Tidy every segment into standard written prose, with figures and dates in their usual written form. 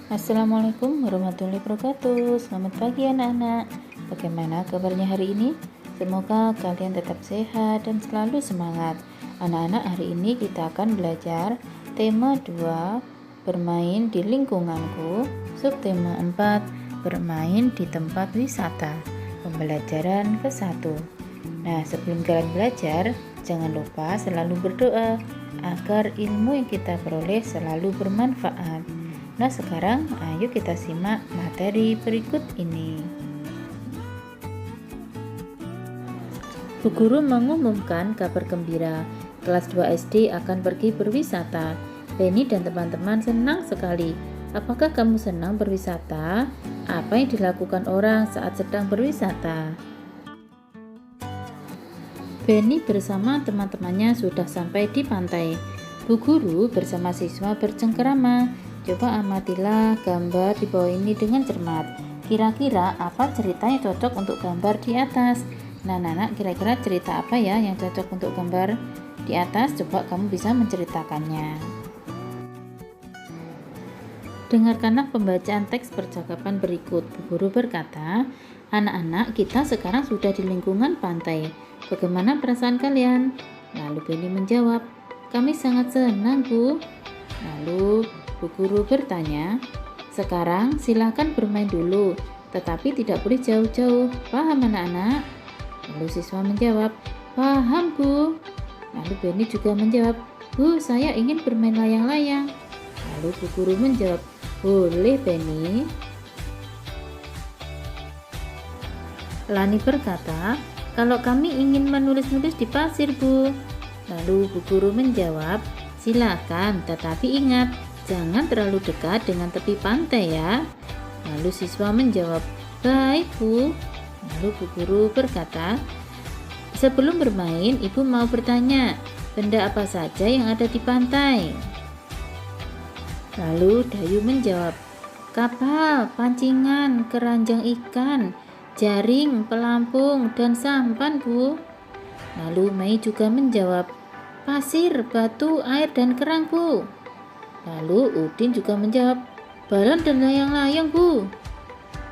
Assalamualaikum warahmatullahi wabarakatuh. Selamat pagi anak-anak. Bagaimana kabarnya hari ini? Semoga kalian tetap sehat dan selalu semangat. Anak-anak, hari ini kita akan belajar tema 2, bermain di lingkunganku. Subtema 4, bermain di tempat wisata. Pembelajaran ke-1. Nah, sebelum kalian belajar, jangan lupa selalu berdoa agar ilmu yang kita peroleh selalu bermanfaat. Nah, sekarang ayo kita simak materi berikut ini. Bu Guru mengumumkan kabar gembira, kelas 2 SD akan pergi berwisata. Penny dan teman-teman senang sekali. Apakah kamu senang berwisata? Apa yang dilakukan orang saat sedang berwisata? Penny bersama teman-temannya sudah sampai di pantai. Bu Guru bersama siswa bercengkerama. Coba amatilah gambar di bawah ini dengan cermat. Kira-kira apa cerita yang cocok untuk gambar di atas? Nah, anak, kira-kira cerita apa ya yang cocok untuk gambar di atas? Coba kamu bisa menceritakannya. Dengarkanlah pembacaan teks percakapan berikut. Bu Guru berkata, anak-anak, kita sekarang sudah di lingkungan pantai. Bagaimana perasaan kalian? Lalu Penny menjawab, kami sangat senang, Bu. Lalu Bu Guru bertanya, sekarang silakan bermain dulu, tetapi tidak boleh jauh-jauh. Paham anak-anak? Lalu siswa menjawab, paham Bu. Lalu Penny juga menjawab, Bu, saya ingin bermain layang-layang. Lalu Bu Guru menjawab, boleh Penny. Lani berkata, kalau kami ingin menulis-nulis di pasir Bu. Lalu Bu Guru menjawab, silakan, tetapi ingat, jangan terlalu dekat dengan tepi pantai ya. Lalu siswa menjawab, baik Bu. Lalu Bu Guru berkata, sebelum bermain, Ibu mau bertanya, benda apa saja yang ada di pantai? Lalu Dayu menjawab, kapal, pancingan, keranjang ikan, jaring, pelampung, dan sampan Bu. Lalu Mei juga menjawab, pasir, batu, air, dan kerang Bu. Lalu Udin juga menjawab, balon dan layang-layang Bu.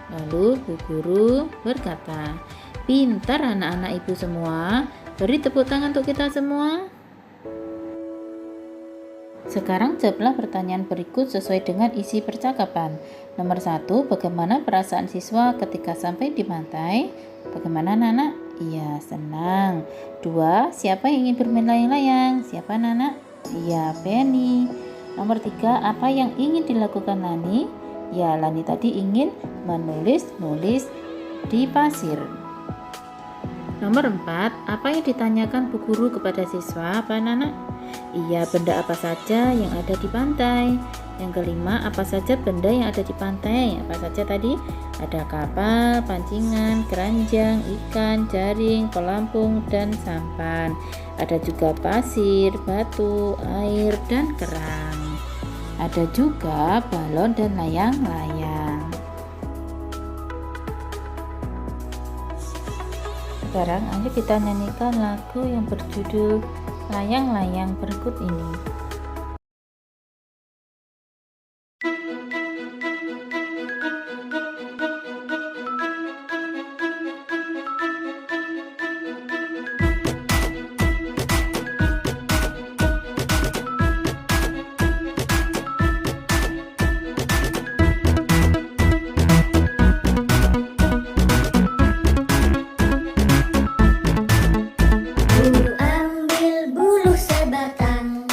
Lalu Bu Guru berkata, pintar anak-anak Ibu semua, beri tepuk tangan untuk kita semua. Sekarang jawablah pertanyaan berikut sesuai dengan isi percakapan. Nomor 1, bagaimana perasaan siswa ketika sampai di pantai? Bagaimana anak-anak? Iya, senang. 2, siapa yang ingin bermain layang-layang? Siapa anak-anak? Iya, Penny. Nomor 3, apa yang ingin dilakukan Lani? Ya, Lani tadi ingin menulis-nulis di pasir. Nomor 4, apa yang ditanyakan Bu Guru kepada siswa? Apa anak-anak? Iya, benda apa saja yang ada di pantai. Yang kelima, apa saja benda yang ada di pantai? Apa saja tadi? Ada kapal, pancingan, keranjang, ikan, jaring, pelampung, dan sampan. Ada juga pasir, batu, air, dan kerang. Ada juga balon dan layang-layang. Sekarang ayo kita nyanyikan lagu yang berjudul Layang-layang berikut ini. Ambil bulu sebatang,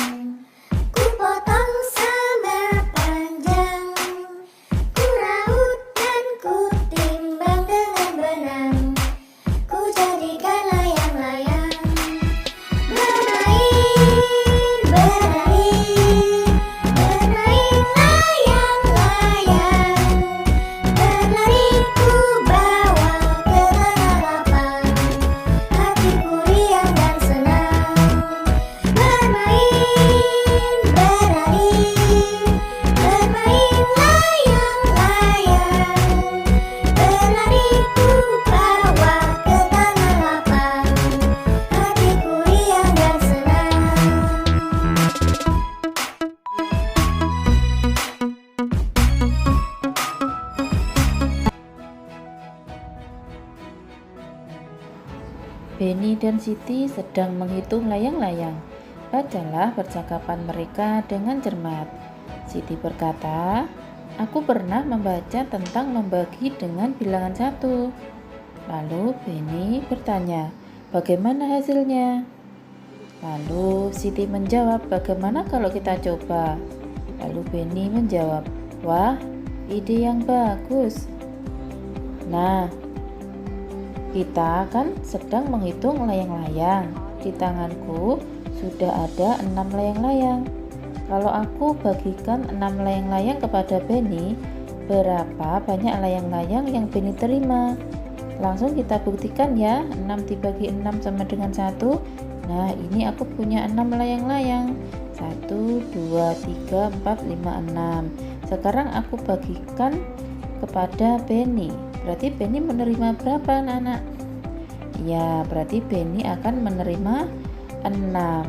Benny dan Siti sedang menghitung layang-layang. Bacalah percakapan mereka dengan cermat. Siti berkata, "Aku pernah membaca tentang membagi dengan bilangan 1." Lalu Benny bertanya, "Bagaimana hasilnya?" Lalu Siti menjawab, "Bagaimana kalau kita coba?" Lalu Benny menjawab, "Wah, ide yang bagus. Nah, kita kan sedang menghitung layang-layang. Di tanganku sudah ada 6 layang-layang. Kalau aku bagikan 6 layang-layang kepada Benny, berapa banyak layang-layang yang Benny terima? Langsung kita buktikan ya, 6 dibagi 6 sama dengan 1. Nah, ini aku punya 6 layang-layang. 1, 2, 3, 4, 5, 6. Sekarang aku bagikan kepada Benny. Berarti Benny menerima berapa, anak-anak? Ya, berarti Benny akan menerima 6.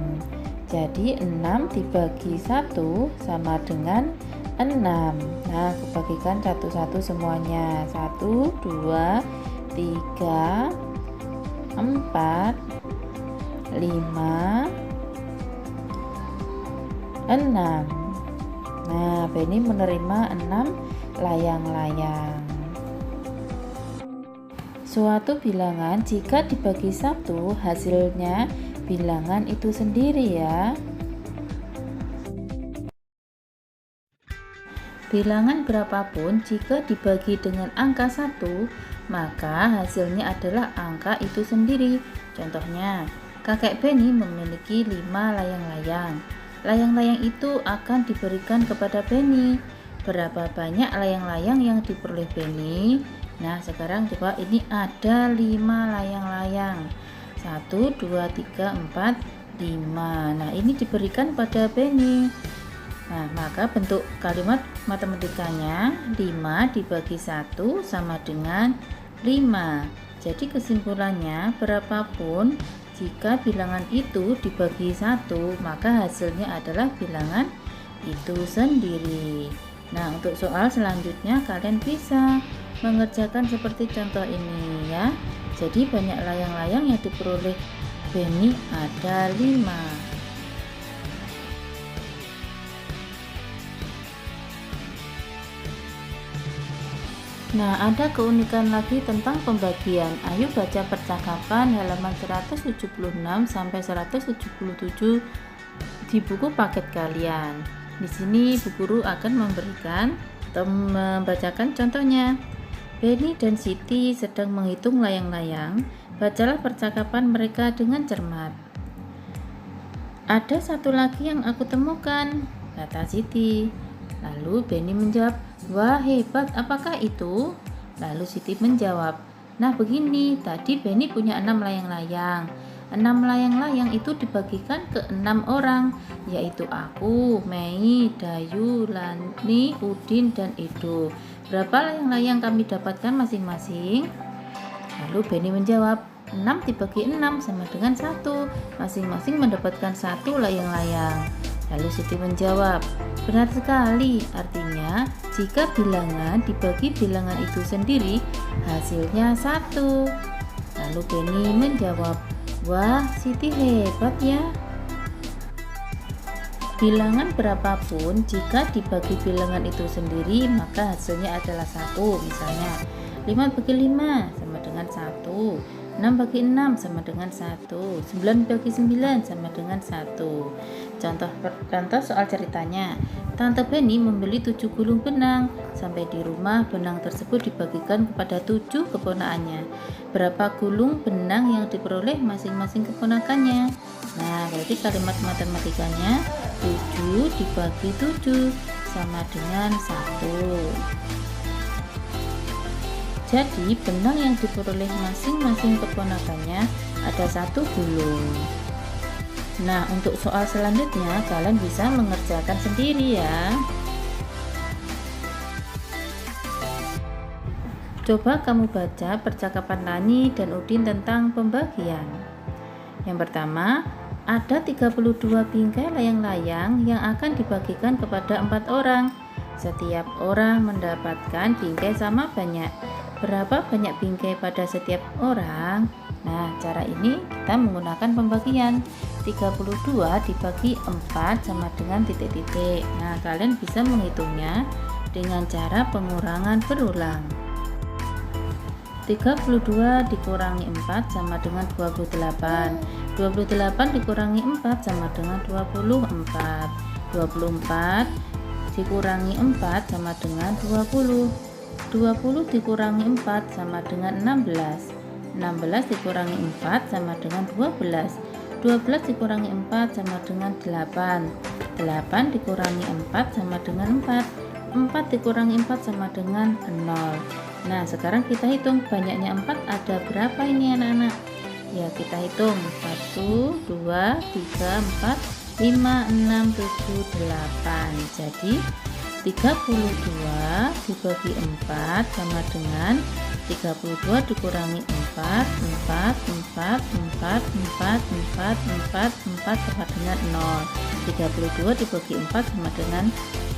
Jadi 6 dibagi 1 sama dengan 6. Nah, aku bagikan satu-satu semuanya. 1, 2, 3, 4, 5, 6. Nah, Benny menerima 6 layang-layang. Suatu bilangan jika dibagi 1, hasilnya bilangan itu sendiri ya. Bilangan berapapun jika dibagi dengan angka 1, maka hasilnya adalah angka itu sendiri. Contohnya, kakek Benny memiliki 5 layang-layang. Layang-layang itu akan diberikan kepada Benny. Berapa banyak layang-layang yang diperoleh Benny? Nah, sekarang coba ini ada 5 layang-layang. 1, 2, 3, 4, 5. Nah, ini diberikan pada Benny. Nah, maka bentuk kalimat matematikanya 5 dibagi 1 sama dengan 5. Jadi kesimpulannya, berapapun jika bilangan itu dibagi 1, maka hasilnya adalah bilangan itu sendiri. Nah, untuk soal selanjutnya kalian bisa mengerjakan seperti contoh ini ya. Jadi banyak layang-layang yang diperoleh Benny ada 5. Nah, ada keunikan lagi tentang pembagian. Ayo baca percakapan halaman 176 sampai 177 di buku paket kalian. Di sini Bu Guru akan memberikan atau membacakan contohnya. Benny dan Siti sedang menghitung layang-layang. Bacalah percakapan mereka dengan cermat. "Ada satu lagi yang aku temukan," kata Siti. Lalu Benny menjawab, "Wah, hebat, apakah itu?" Lalu Siti menjawab, "Nah begini, tadi Benny punya 6 layang-layang. 6 layang-layang itu dibagikan ke 6 orang, yaitu aku, Mei, Dayu, Lani, Udin, dan Edo. Berapa layang-layang kami dapatkan masing-masing?" Lalu Benny menjawab, 6 dibagi 6 sama dengan 1. Masing-masing mendapatkan 1 layang-layang. Lalu Siti menjawab, "Benar sekali, artinya jika bilangan dibagi bilangan itu sendiri, hasilnya 1. Lalu Benny menjawab, "Wah, Siti hebat ya. Bilangan berapapun jika dibagi bilangan itu sendiri, maka hasilnya adalah 1. Misalnya, 5 bagi 5 sama dengan 1. 6 bagi 6 sama dengan 1. 9 bagi 9 sama dengan 1. Contoh soal ceritanya. Tante Benny membeli 7 gulung benang. Sampai di rumah, benang tersebut dibagikan kepada 7 keponakannya. Berapa gulung benang yang diperoleh masing-masing keponakannya? Nah, berarti kalimat matematikanya 7 dibagi 7 sama dengan 1. Jadi benang yang diperoleh masing-masing keponakannya ada 1 gulung. Nah, untuk soal selanjutnya kalian bisa mengerjakan sendiri ya. Coba kamu baca percakapan Lani dan Udin tentang pembagian. Yang pertama, ada 32 bingkai layang-layang yang akan dibagikan kepada 4 orang. Setiap orang mendapatkan bingkai sama banyak. Berapa banyak bingkai pada setiap orang? Nah, cara ini kita menggunakan pembagian. 32 dibagi 4 sama dengan titik-titik. Nah, kalian bisa menghitungnya dengan cara pengurangan berulang. 32 dikurangi 4 sama dengan 28. 28 dikurangi 4 sama dengan 24. 24 dikurangi 4 sama dengan 20. 20 dikurangi 4 sama dengan 16. 16 dikurangi 4 sama dengan 12. 12 dikurangi 4 sama dengan 8. 8 dikurangi 4 sama dengan 4. 4 dikurangi 4 sama dengan 0. Nah, sekarang kita hitung banyaknya 4 ada berapa ini anak-anak? Ya, kita hitung 1, 2, 3, 4, 5, 6, 7, 8. Jadi 32 dibagi 4 sama dengan 32 dikurangi 4, 4, 4, 4, 4, 4, 4, 4 sama dengan 0. 32 dibagi 4 sama dengan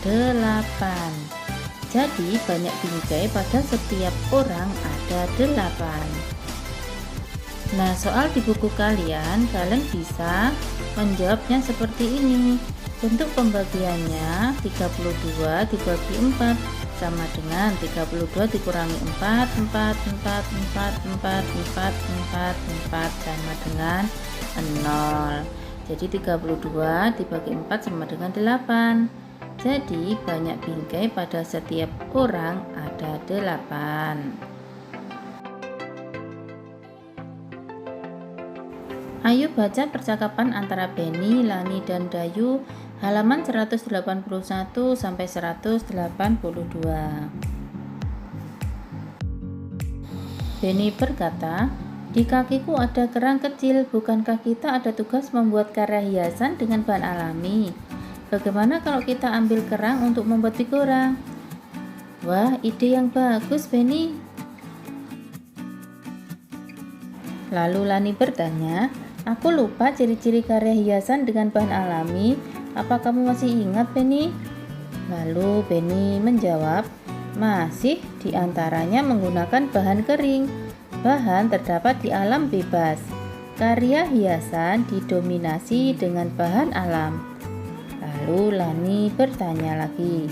8. Jadi banyak bingkai pada setiap orang ada 8. Nah, soal di buku kalian bisa menjawabnya seperti ini. Bentuk pembagiannya 32 dibagi 4 sama dengan 32 dikurangi 4, 4, 4, 4, 4, 4, 4, 4 sama dengan 0. Jadi 32 dibagi 4 sama dengan 8. Jadi banyak bingkai pada setiap orang ada 8. Ayo baca percakapan antara Benny, Lani, dan Dayu halaman 181 sampai 182. Benny berkata, "Di kakiku ada kerang kecil, bukankah kita ada tugas membuat karya hiasan dengan bahan alami? Bagaimana kalau kita ambil kerang untuk membuat figura?" Wah, ide yang bagus, Benny. Lalu Lani bertanya, "Aku lupa ciri-ciri karya hiasan dengan bahan alami. Apa kamu masih ingat, Benny?" Lalu Benny menjawab, "Masih, diantaranya menggunakan bahan kering. Bahan terdapat di alam bebas. Karya hiasan didominasi dengan bahan alam." Lalu Lani bertanya lagi,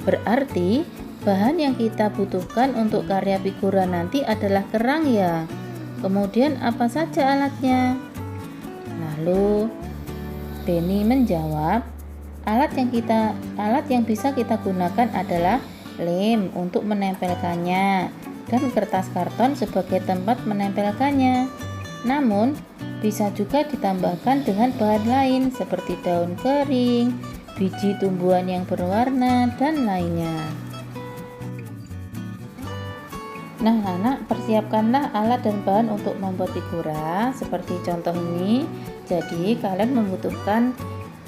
"Berarti bahan yang kita butuhkan untuk karya figura nanti adalah kerang ya? Kemudian apa saja alatnya?" Lalu Benny menjawab, alat yang bisa kita gunakan adalah lem untuk menempelkannya dan kertas karton sebagai tempat menempelkannya. Namun, bisa juga ditambahkan dengan bahan lain seperti daun kering, biji tumbuhan yang berwarna, dan lainnya. Nah, anak, persiapkanlah alat dan bahan untuk membuat figura seperti contoh ini. Jadi, kalian membutuhkan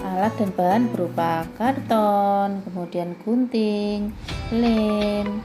alat dan bahan berupa karton, kemudian gunting, lem,